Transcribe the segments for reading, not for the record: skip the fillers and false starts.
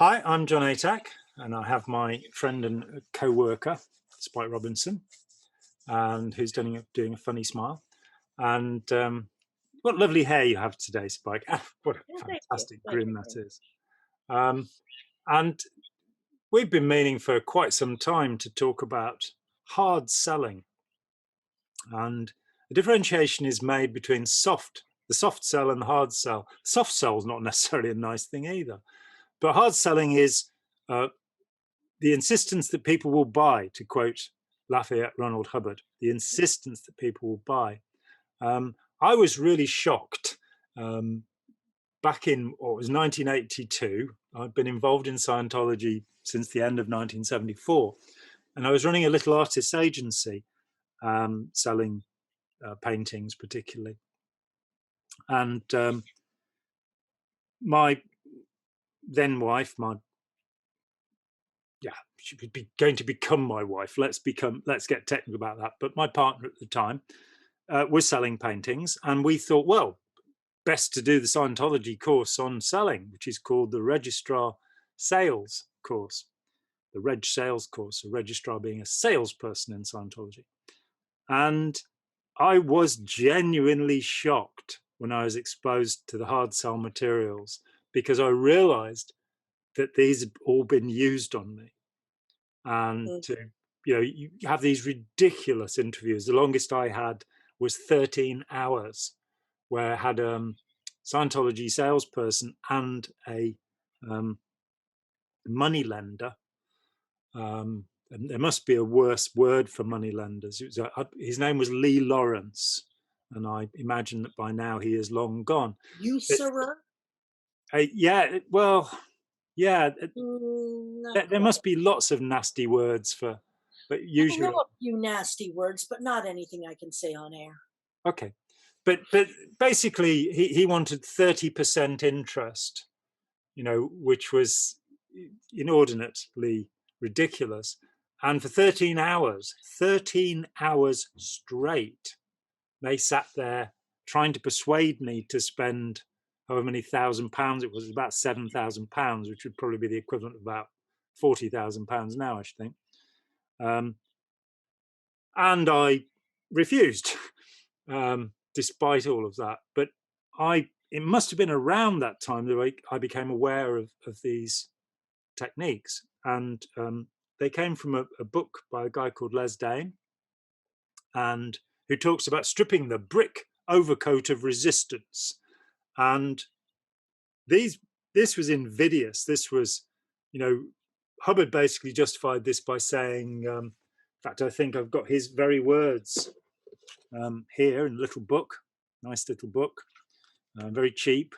Hi, I'm Jon and I have my friend and co-worker, Spike Robinson, and who's doing a funny smile. And what lovely hair you have today, Spike. Ah, what a Yeah, thank you. fantastic Thank grin you. that is. Um, and we've been meaning for quite some time to talk about hard selling. And a differentiation is made between the soft sell and the hard sell. Soft sell is not necessarily a nice thing either. But hard selling is uh, the insistence that people will buy, to quote Lafayette Ronald Hubbard, the insistence that people will buy. I was really shocked back in what was 1982. I'd been involved in Scientology since the end of 1974, and I was running a little artists agency selling paintings, particularly. And my then wife, she would be going to become my wife. Let's get technical about that. But my partner at the time was selling paintings, and we thought, well, best to do the Scientology course on selling, which is called the Registrar Sales course, the Reg Sales course, a registrar being a salesperson in Scientology. And I was genuinely shocked when I was exposed to the hard sell materials because I realized that these had all been used on me. And you have these ridiculous interviews. The longest I had was 13 hours, where I had a Scientology salesperson and a money lender. And there must be a worse word for money lenders. His name was Lee Lawrence, and I imagine that by now he is long gone. But Usurer? yeah, well, yeah, Not there quite. must be lots of nasty words but I know usually a few nasty words, but not anything I can say on air. okay. But basically, he wanted 30% interest, which was inordinately ridiculous. And for 13 hours straight, they sat there trying to persuade me to spend however many £1,000 it was about £7,000, which would probably be the equivalent of about £40,000 now, I should think. And I refused, despite all of that. But it must have been around that time that I became aware of these techniques. And they came from a book by a guy called Les Dane, and who talks about stripping the brick overcoat of resistance. And this was invidious. This was, Hubbard basically justified this by saying, in fact, I think I've got his very words here in a little book, nice little book, very cheap,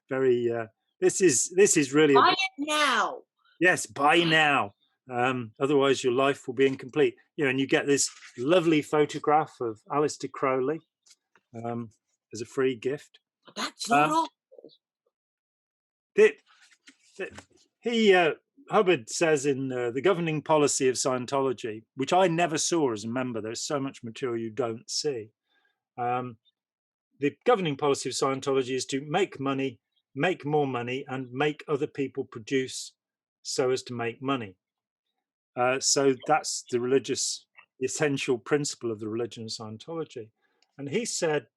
very. This is really Buy it now. yes, buy now. Otherwise, your life will be incomplete. And you get this lovely photograph of Aleister Crowley as a free gift. That's not Um, all. it, he Hubbard says in the governing policy of Scientology, which I never saw as a member. There's so much material you don't see. The governing policy of Scientology is to make money, make more money, and make other people produce so as to make money. So that's the essential principle of the religion of Scientology. And he said,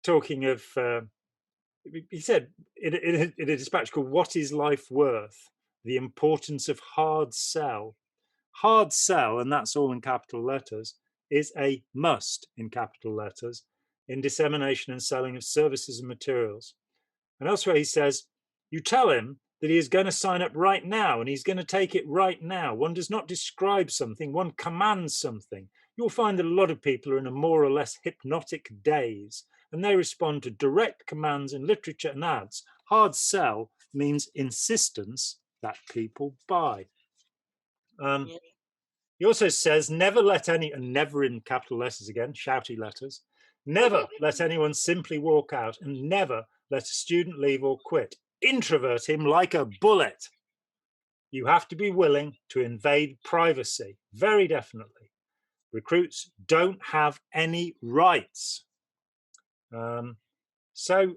talking of, he said in a dispatch called "What is Life Worth? The Importance of Hard Sell." Hard sell, and that's all in capital letters, is a must in capital letters in dissemination and selling of services and materials. And elsewhere he says, you tell him that he is going to sign up right now and he's going to take it right now. One does not describe something, one commands something. You'll find that a lot of people are in a more or less hypnotic daze and they respond to direct commands in literature and ads. Hard sell means insistence that people buy. He also says, never in capital letters again, shouty letters, never let anyone simply walk out and never let a student leave or quit. Introvert him like a bullet. You have to be willing to invade privacy, very definitely. Recruits don't have any rights. So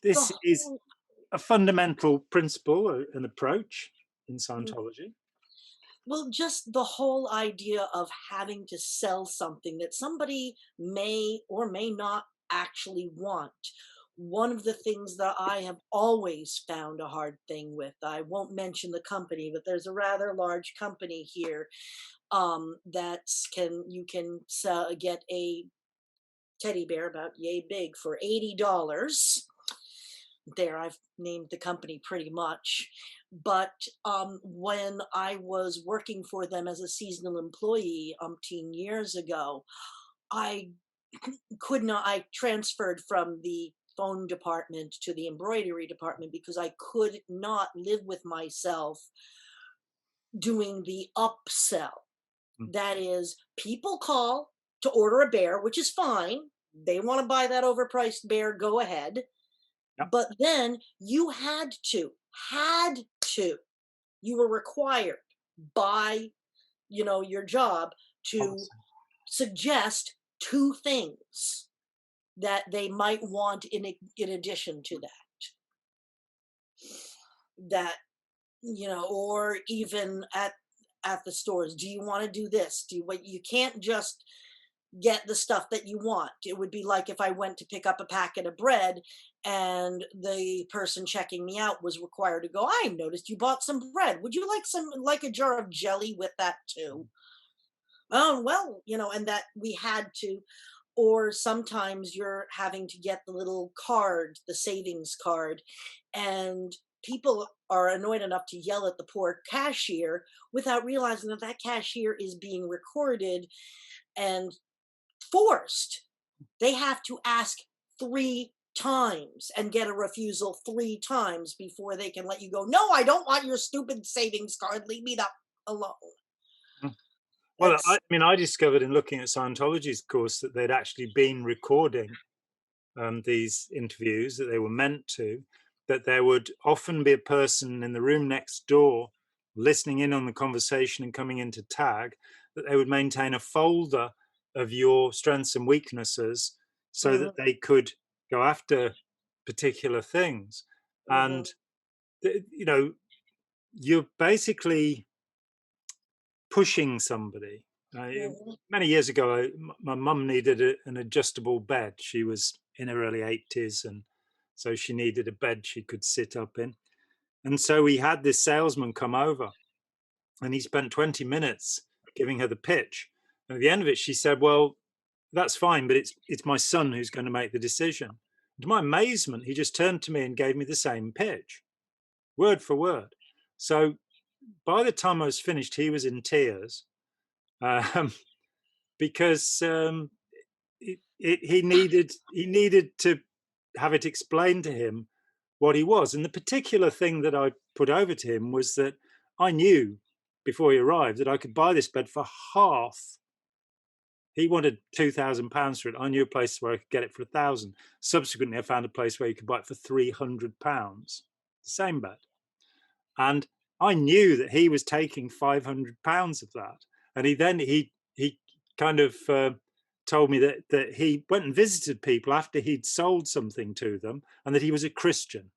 The This is whole a fundamental principle, an approach in mm, Scientology. well, just the whole idea of having to sell something that somebody may or may not actually want. One of the things that I have always found a hard thing with, I won't mention the company, but there's a rather large company here that can you can sell, get a teddy bear about yay big for $80. There, I've named the company pretty much. But when I was working for them as a seasonal employee umpteen years ago, I could not, I transferred from the phone department to the embroidery department because I could not live with myself doing the upsell. Mm. That is, people call to order a bear, which is fine. They want to buy that overpriced bear, go ahead. Yeah, But then you had to, you were required by, your job to policy. suggest two things that they might want in addition to that, or even at the stores. Do you want to do this? Do you, what you can't just get the stuff that you want. It would be like if I went to pick up a packet of bread and the person checking me out was required to go, I noticed you bought some bread. Would you like like a jar of jelly with that too? Oh, well, and that we had to, or sometimes you're having to get the little card, the savings card, and people are annoyed enough to yell at the poor cashier without realizing that that cashier is being recorded and forced. They have to ask 3 times and get a refusal 3 times before they can let you go. "No, I don't want your stupid savings card. Leave me the alone." Mm. Well, I That's mean, I discovered in looking at Scientology's course that they'd actually been recording these interviews, that they were meant to, that there would often be a person in the room next door listening in on the conversation and coming into tag, that they would maintain a folder of your strengths and weaknesses so that mhm, they could go after particular things. mhm, And, you're basically pushing somebody. mhm, Many years ago, my mum needed an adjustable bed. She was in her early 80s, and so she needed a bed she could sit up in. And so we had this salesman come over, and he spent 20 minutes giving her the pitch. And at the end of it, she said, "Well, that's fine, but it's my son who's going to make the decision." To my amazement, he just turned to me and gave me the same pitch, word for word. So by the time I was finished, he was in tears. Um, because he needed to have it explained to him what he was. And the particular thing that I put over to him was that I knew before he arrived that I could buy this bed for half. He wanted £2,000 for it. I knew a place where I could get it for 1,000. Subsequently, I found a place where you could buy it for £300, the same bed. And I knew that he was taking £500 of that. And he kind of told me that he went and visited people after he'd sold something to them, and that he was a Christian.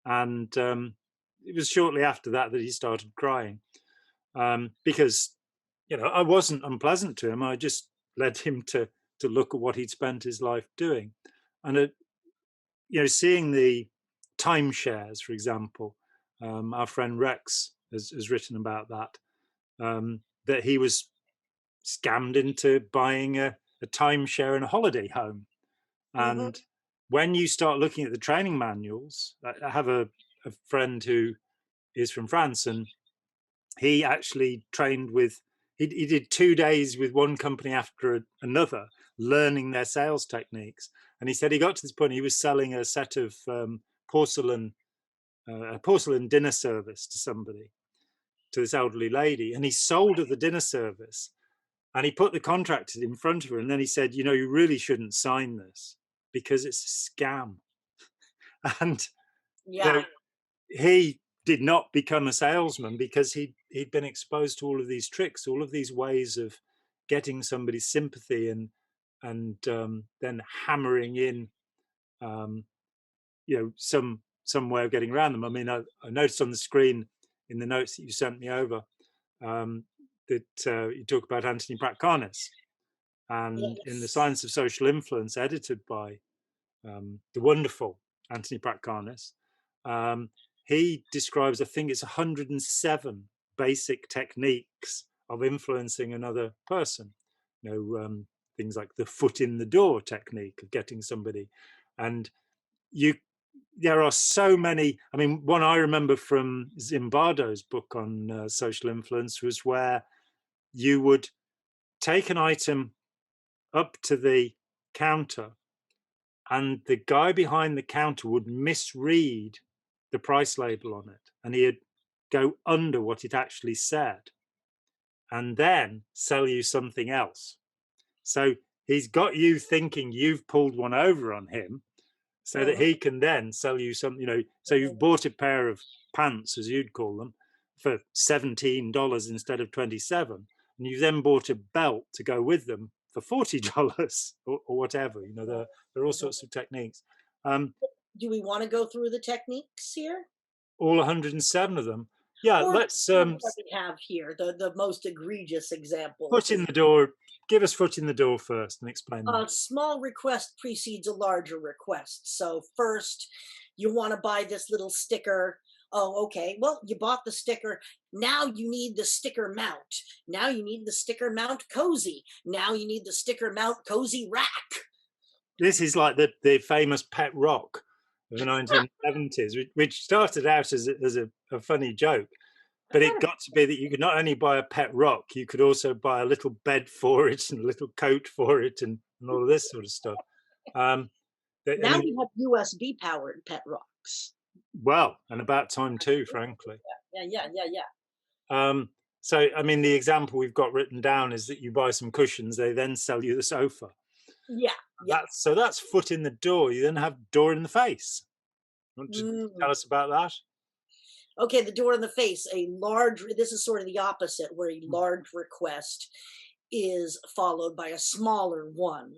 And it was shortly after that that he started crying, because I wasn't unpleasant to him. I just led him to look at what he'd spent his life doing, and seeing the timeshares, for example. Our friend Rex has written about that. That he was scammed into buying a timeshare in a holiday home. mhm, And when you start looking at the training manuals, I have a friend who is from France, and he actually trained with, he did 2 days with one company after another, learning their sales techniques. And he said he got to this point, he was selling a set of porcelain, a porcelain dinner service to somebody, to this elderly lady, and he sold her the dinner service. And he put the contract in front of her, and then he said, "You really shouldn't sign this because it's a scam." And you yeah, know, he did not become a salesman because he'd been exposed to all of these tricks, all of these ways of getting somebody's sympathy, and then hammering in um, some way of getting around them. I mean, I noticed on the screen in the notes that you sent me over that you talk about Anthony Pratt-Karnis, and in the Yes. Science of Social Influence, edited by the wonderful Anthony Pratt-Karnis, um, he describes, I think it's 107 basic techniques of influencing another person. Things like the foot in the door technique of getting somebody, and you there are so many. I mean, one I remember from Zimbardo's book on social influence was where you would take an item up to the counter, and the guy behind the counter would misread the price label on it, and he'd go under what it actually said and then sell you something else. So he's got you thinking you've pulled one over on him, so that Uh-huh. he can then sell you some, so you've bought a pair of pants, as you'd call them, for $17 instead of 27, and you then bought a belt to go with them for $40 or whatever. There are all Uh-huh. sorts of techniques. Um, Do we want to go through the techniques here? all 107 of them. Yeah, Or let's what we have here, the most egregious foot examples. in the door. Give us foot in the door first and explain them. A small request precedes a larger request. So first, you want to buy this little sticker. Oh, okay. Well, you bought the sticker. Now you need the sticker mount. Now you need the sticker mount cozy. Now you need the sticker mount cozy rack. This is like the famous pet rock of the 1970s, which started out as a funny joke, but it got to be that you could not only buy a pet rock, you could also buy a little bed for it and a little coat for it, and all of this sort of stuff. Um, I Now mean, we have USB powered pet rocks. well, and about time too, frankly. Yeah, yeah, yeah, yeah. So, I mean, the example we've got written down is that you buy some cushions, they then sell you the sofa. Yeah, yeah. That's foot in the door. You then have door in the face. Want to tell Mm. us about that? Okay, the door in the face, this is sort of the opposite, where a large request is followed by a smaller one.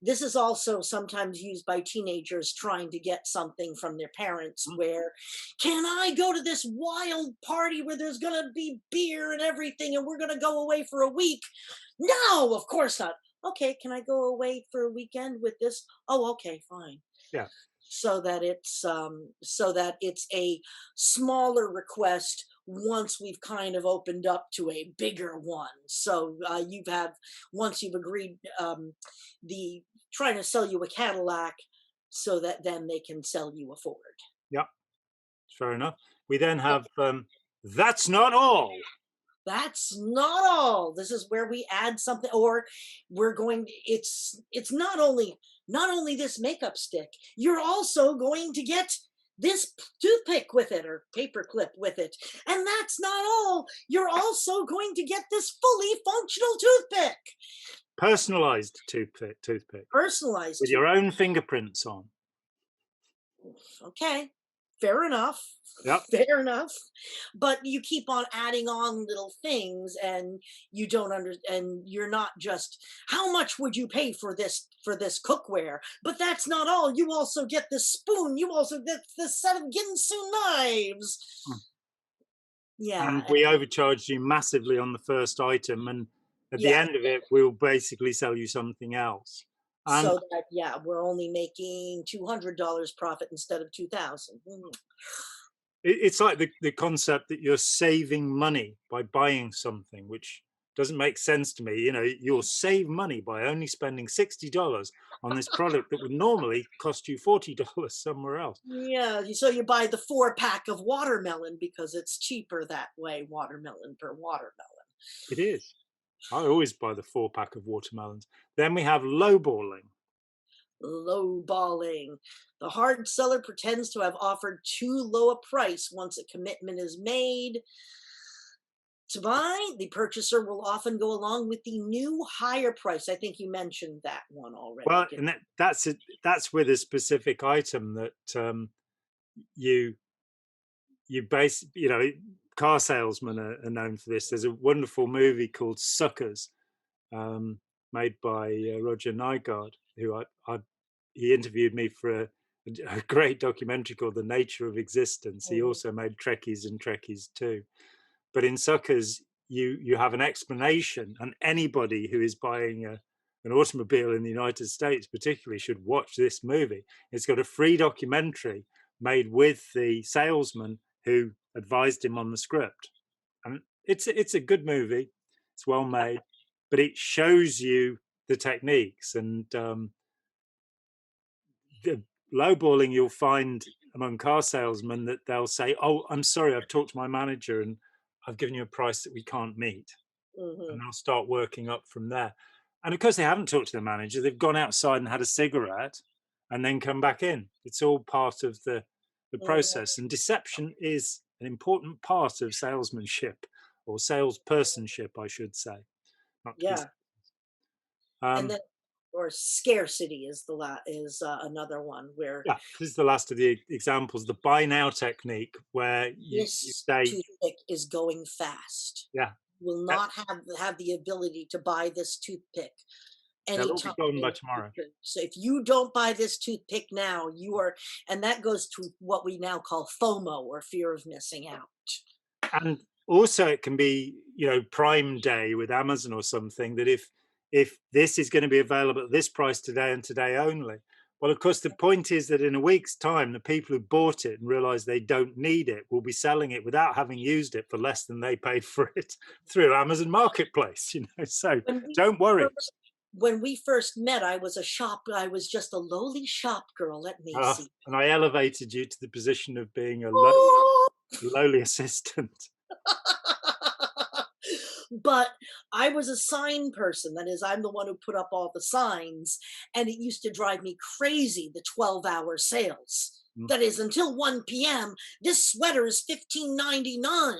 This is also sometimes used by teenagers trying to get something from their parents, Mm. where, can I go to this wild party where there's going to be beer and everything and we're going to go away for a week? No, of course not. Okay, can I go away for a weekend with this? Oh, okay, fine. Yeah. So that it's a smaller request once we've kind of opened up to a bigger one. So once you've agreed, the trying to sell you a Cadillac so that then they can sell you a Ford. Yeah. Fair enough. We then have that's not all. That's not all. This is where we add something, or it's not only this makeup stick. You're also going to get this toothpick with it, or paper clip with it. And that's not all. You're also going to get this fully functional toothpick. Personalized toothpick Personalized with toothpick. your own fingerprints on. Okay. Fair enough. Yep. Fair enough. But you keep on adding on little things, and you don't and you're not just, how much would you pay for this cookware? But that's not all. You also get this spoon. You also get this set of Ginsu knives. Mm. Yeah. And we overcharged you massively on the first item, and at the Yeah. end of it, we'll basically sell you something else. And So that, yeah, we're only making $200 profit instead of 2000. it's like the concept that you're saving money by buying something, which doesn't make sense to me. You'll save money by only spending $60 on this product that would normally cost you $40 somewhere else. Yeah, so you buy the 4-pack of watermelon because it's cheaper that way, watermelon per watermelon. It is. I always buy the 4-pack of watermelons. Then we have lowballing. Lowballing. The hard seller pretends to have offered too low a price once a commitment is made to buy. The purchaser will often go along with the new higher price. I think you mentioned that one already. Well, and that's it. That's with a specific item that you base. Car salesmen are known for this. There's a wonderful movie called Suckers, made by Roger Nygaard, who he interviewed me for a great documentary called The Nature of Existence. He Mhm. also made Trekkies and Trekkies too. But in Suckers, you have an explanation, and anybody who is buying an automobile in the United States, particularly, should watch this movie. It's got a free documentary made with the salesman who advised him on the script, and it's a good movie. It's well made, but it shows you the techniques and the lowballing you'll find among car salesmen, that they'll say, "Oh, I'm sorry, I've talked to my manager and I've given you a price that we can't meet," and Mhm. they'll start working up from there. And of course, they haven't talked to the manager; they've gone outside and had a cigarette, and then come back in. It's all part of the Mhm. process, and deception is an important part of salesmanship, or salespersonship, I should say, not to be. Yeah. And Um, then or scarcity is another one where yeah, this is the last of the examples. The buy now technique, where you this say, toothpick is going fast. yeah, Will eh, not have the ability to buy this toothpick they'll all be anytime gone in by the tomorrow. future. So if you don't buy this toothpick now, you are, and that goes to what we now call FOMO, or fear of missing out. And also, it can be, Prime Day with Amazon or something, that if this is going to be available at this price today and today only. Well, of course, the point is that in a week's time, the people who bought it and realize they don't need it will be selling it without having used it for less than they paid for it through Amazon Marketplace. So When we don't worry. first when we first met, I was just a lowly shop girl at Macy's. And I elevated you to the position of being a Oh! lowly assistant. But I was a sign person. That is, I'm the one who put up all the signs, and it used to drive me crazy, the 12-hour sales. Mm. That is, until 1 p.m., this sweater is 15.99,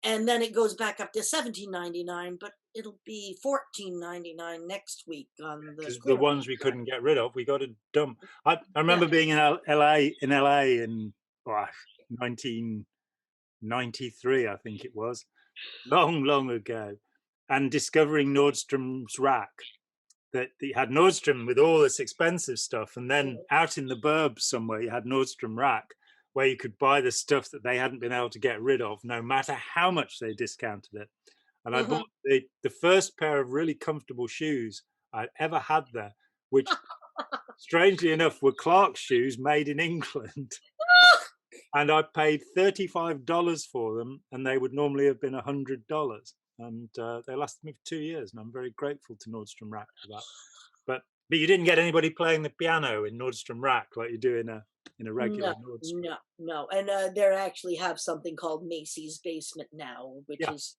and then it goes back up to 17.99, but it'll be 14.99 next week on the Because the clearance ones we rack. couldn't get rid of, we got to dump. I Yeah. remember being in LA in 1993, I think it was, long, long ago, and discovering Nordstrom's rack. That you had Nordstrom with all this expensive stuff, and then Mhm. out in the burbs somewhere, you had Nordstrom rack, where you could buy the stuff that they hadn't been able to get rid of, no matter how much they discounted it. And I bought Mhm. the first pair of really comfortable shoes I'd ever had there, which strangely enough were Clark's shoes made in England. And I paid $35 for them, and they would normally have been $100. And they lasted me for 2 years, and I'm very grateful to Nordstrom Rack for that. But you didn't get anybody playing the piano in Nordstrom Rack like you do in a No, regular Nordstrom. no, no. And they actually have something called Macy's Basement now, which Yeah. is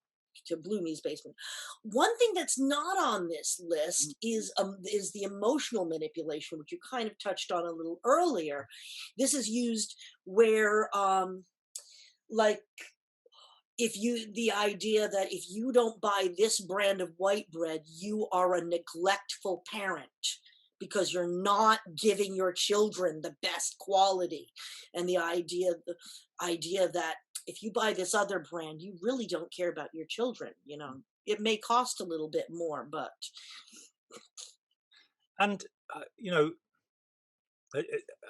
to Bloomy's Basement. One thing that's not on this Mm. list is the emotional manipulation, which you kind of touched on a little earlier. This is used where like if you the idea that if you don't buy this brand of white bread, you are a neglectful parent because you're not giving your children the best quality. And the idea that if you buy this other brand, you really don't care about your children. It may cost a little bit more, but And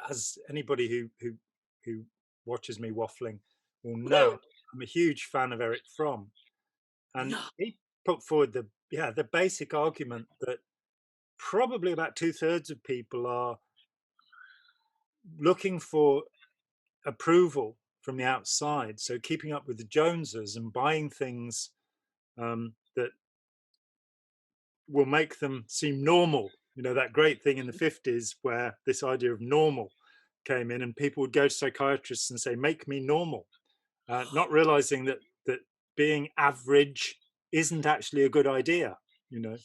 as anybody who watches me waffling will know, I'm a huge fan of Eric Fromm, and no. he put forward the basic argument that probably about two-thirds of people are looking for approval from the outside, so keeping up with the Joneses and buying things that will make them seem normal. That great thing in the 50s where this idea of normal came in, and people would go to psychiatrists and say, "Make me normal," not realizing that being average isn't actually a good idea. You know,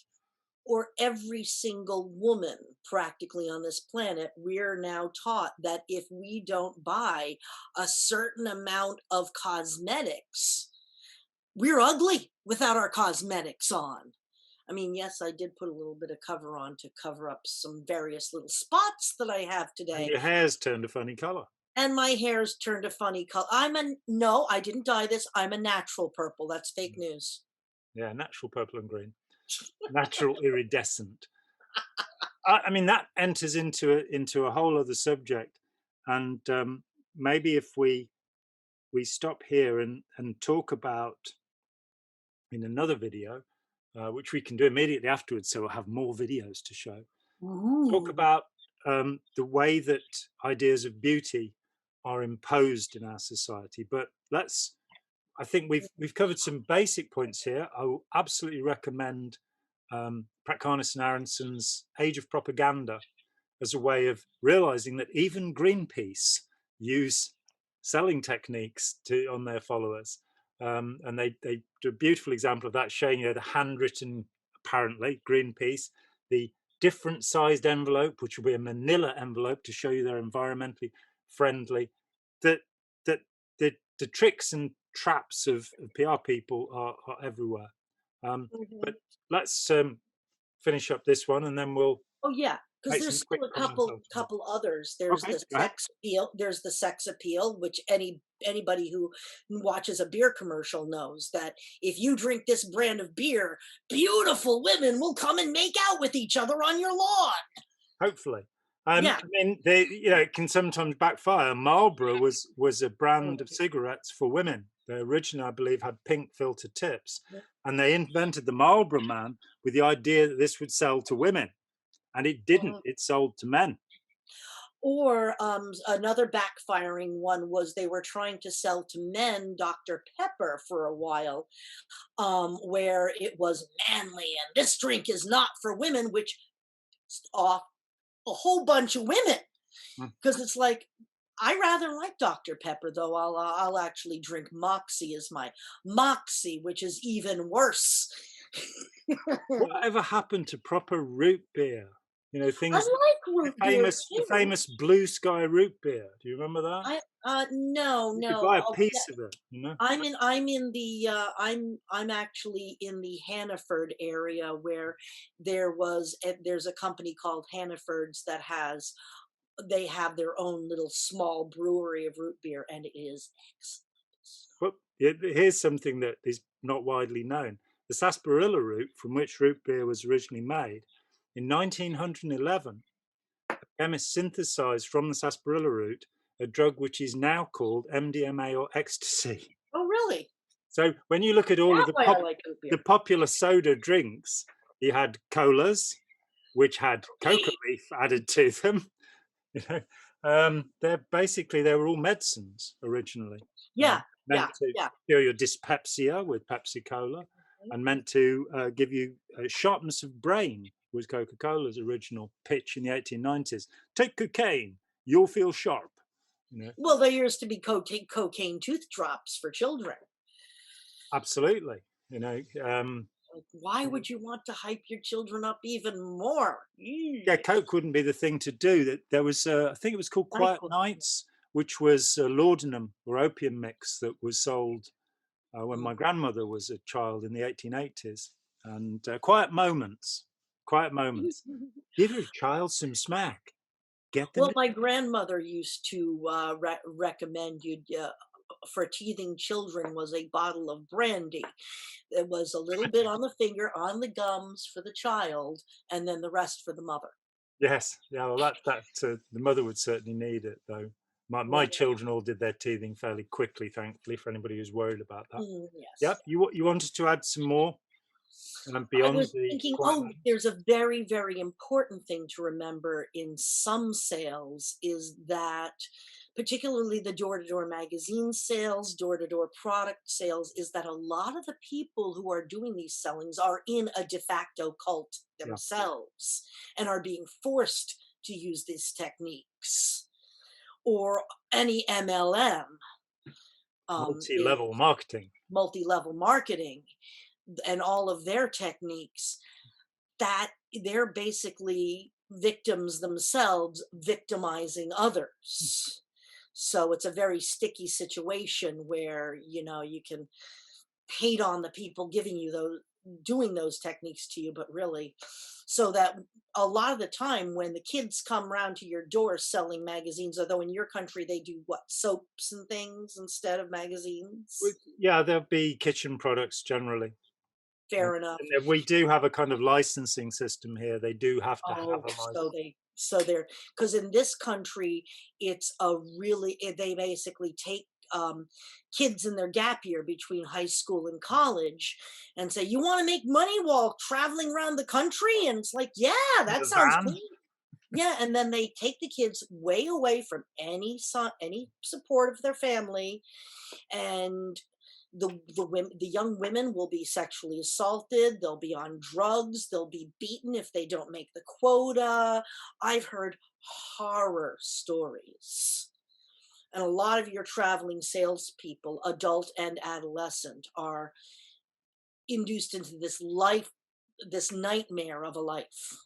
Or every single woman practically on this planet, we're now taught that if we don't buy a certain amount of cosmetics, we're ugly without our cosmetics on. I mean, yes, I did put a little bit of cover on to cover up some various little spots that I have and today, your hair's turned a funny color. and my hair's turned a funny color. No, I didn't dye this. I'm a natural purple. That's fake news. Yeah, natural purple and green, natural iridescent. I mean, that enters into a whole other subject, and maybe if we stop here and talk about in another video, which we can do immediately afterwards, so we'll have more videos to show. Talk Ooh. about the way that ideas of beauty are imposed in our society. But let's. I think we've covered some basic points here. I will absolutely recommend Prakhar and Aronson's Age of Propaganda as a way of realizing that even Greenpeace use selling techniques on their followers. And they do a beautiful example of that, showing the handwritten, apparently, Greenpeace, the different sized envelope, which will be a manila envelope to show you they're environmentally friendly. That that the tricks and traps of PR people are everywhere. But Mhm. let's finish up this one, and then we'll Oh, yeah, because make there's some quick still a comments couple afterwards. couple others. Okay, go ahead. There's the sex appeal, which anybody who watches a beer commercial knows that if you drink this brand of beer, beautiful women will come and make out with each other on your lawn. Hopefully. Yeah. I mean, it can sometimes backfire. Marlboro was a brand of Mhm. cigarettes for women. They originally, I believe, had pink filter tips, and they invented the Marlboro Man with the idea that this would sell to women, and it didn't. Mhm. It sold to men. Or another backfiring one was they were trying to sell to men Dr. Pepper for a while, where it was manly and this drink is not for women, which off a whole bunch of women Mm. because it's like I rather like Dr. Pepper though. I'll actually drink Moxie as my Moxie, which is even worse. Whatever happened to proper root beer? You know, I things like the root beer famous the too. famous Blue Sky root beer. Do you remember that? No, You could no. buy a Oh, yeah, piece of it. You know. I'm actually in the Hannaford area where there's a company called Hannaford's that has they have their own little small brewery of root beer and it is excellent. Well, here's something that is not widely known. The sarsaparilla root, from which root beer was originally made, in 1911, chemists synthesized from the sarsaparilla root a drug which is now called MDMA or ecstasy. Oh, really? So when you look at all of That way I like root the beer. popular soda drinks, you had colas, which had coca leaf added to them. You know, they were all medicines originally, Yeah, yeah, meant to yeah. cure your dyspepsia with Pepsi Cola, Mhm. and meant to give you sharpness of brain. Was Coca Cola's original pitch in the 1890s? Take cocaine, you'll feel sharp. You know, Well, there used to be cocaine tooth drops for children. absolutely. You know, Like, why would you want to hype your children up even more? yeah, Eee. Coke wouldn't be the thing to do. That there was, I think it was called Quiet Nyquil. Nights, which was a laudanum or opium mix that was sold when Mm. my grandmother was a child in the 1880s. And quiet moments, quiet moments. Give your child some smack. Get them. Well, my grandmother used to recommend you for teething children was a bottle of brandy. It was a little bit on the finger, on the gums for the child, and then the rest for the mother. Yes, yeah. Well, the mother would certainly need it, though. My Yeah. children all did their teething fairly quickly, thankfully, for anybody who's worried about that. Yes. Yep. You wanted to add some more I beyond was the thinking, quiet oh, moments? there's a very, very important thing to remember in some sales is that, particularly the door to door magazine sales, door to door product sales, is that a lot of the people who are doing these sellings are in a de facto cult Yeah. themselves and are being forced to use these techniques or any MLM. Is Multi-level marketing. multi-level marketing and all of their techniques that they're basically victims themselves victimizing others. So it's a very sticky situation where, you can hate on the people giving you those doing those techniques to you, but really so that a lot of the time when the kids come round to your door selling magazines, although in your country they do what, soaps and things instead of magazines. Yeah, there'll be kitchen products generally. Fair enough. And we do have a kind of licensing system here. They do have to have Oh, a license. so they're because in this country, it's a really they basically take, kids in their gap year between high school and college and say, "You wanna make money while traveling around the country?" And it's like, "Yeah, In that a sounds van. cool." Yeah, and then they take the kids way away from any support of their family, and the young women will be sexually assaulted, they'll be on drugs, they'll be beaten if they don't make the quota. I've heard horror stories. And a lot of your traveling salespeople, adult and adolescent, are induced into this nightmare of a life.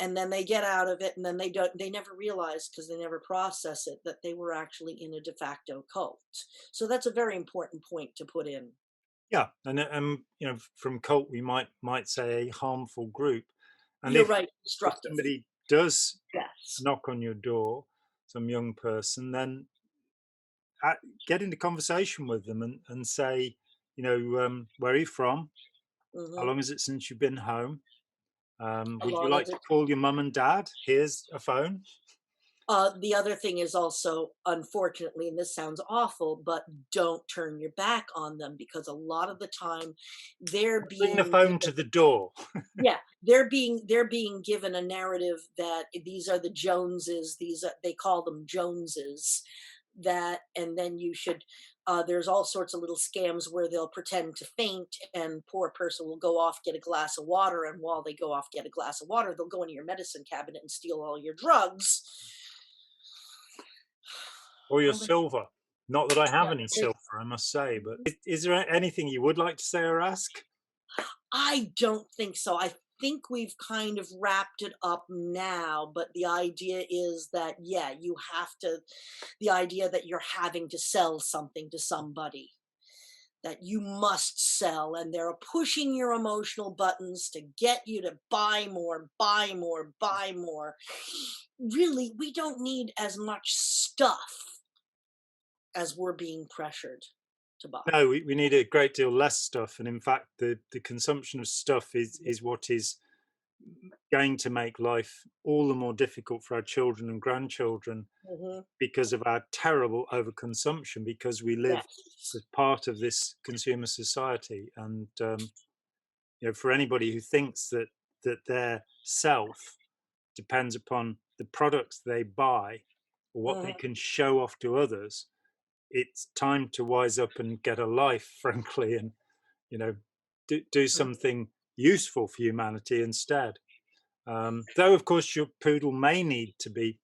And then they get out of it, and then they never realize, because they never process it, that they were actually in a de facto cult. So that's a very important point to put in. Yeah, and from cult we might say a harmful group. And You're if right, if destructive. somebody does Yes. knock on your door, some young person, then get into conversation with them and say, where are you from? How Mhm. long is it since you've been home? A Would you lot of like to the call your mum and dad? Here's a phone. the other thing is also, unfortunately, and this sounds awful, but don't turn your back on them, because a lot of the time they're Bring the being phone given to the door. yeah, they're being given a narrative that these are the Joneses, these are they call them Joneses, that and then you should there's all sorts of little scams where they'll pretend to faint, and poor person will go off, get a glass of water, and while they go off get a glass of water, they'll go into your medicine cabinet and steal all your drugs. Or your Oh, but silver. Not that I have yeah, any silver, I must say, but is there anything you would like to say or ask? I don't think so. I think we've kind of wrapped it up now, but the idea is that, yeah, you have to, the idea that you're having to sell something to somebody, that you must sell, and they're pushing your emotional buttons to get you to buy more, buy more, buy more. Really, we don't need as much stuff as we're being pressured to buy. No, we need a great deal less stuff, and in fact, the consumption of stuff is what is going to make life all the more difficult for our children and grandchildren Hmm. because of our terrible overconsumption. Because we live Yes. as part of this consumer society, and for anybody who thinks that their self depends upon the products they buy or what they Hmm. can show off to others, it's time to wise up and get a life, frankly, and you know do something useful for humanity instead. Though, of course, your poodle may need to be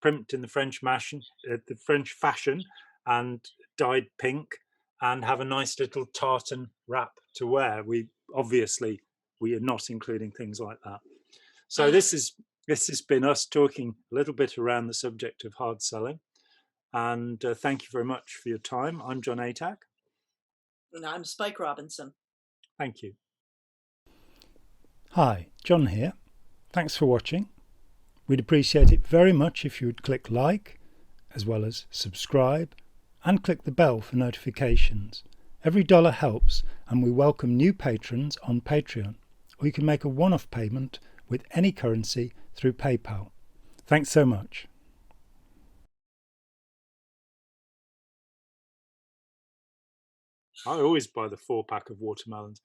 primped in the French fashion, and dyed pink, and have a nice little tartan wrap to wear. We are not including things like that. So this has been us talking a little bit around the subject of hard selling. And thank you very much for your time. I'm John Atack. And I'm Spike Robinson. Thank you. Hi, John here. Thanks for watching. We'd appreciate it very much if you would click like, as well as subscribe, and click the bell for notifications. Every dollar helps, and we welcome new patrons on Patreon, or you can make a one-off payment with any currency through PayPal. Thanks so much. I always buy the 4-pack of watermelons.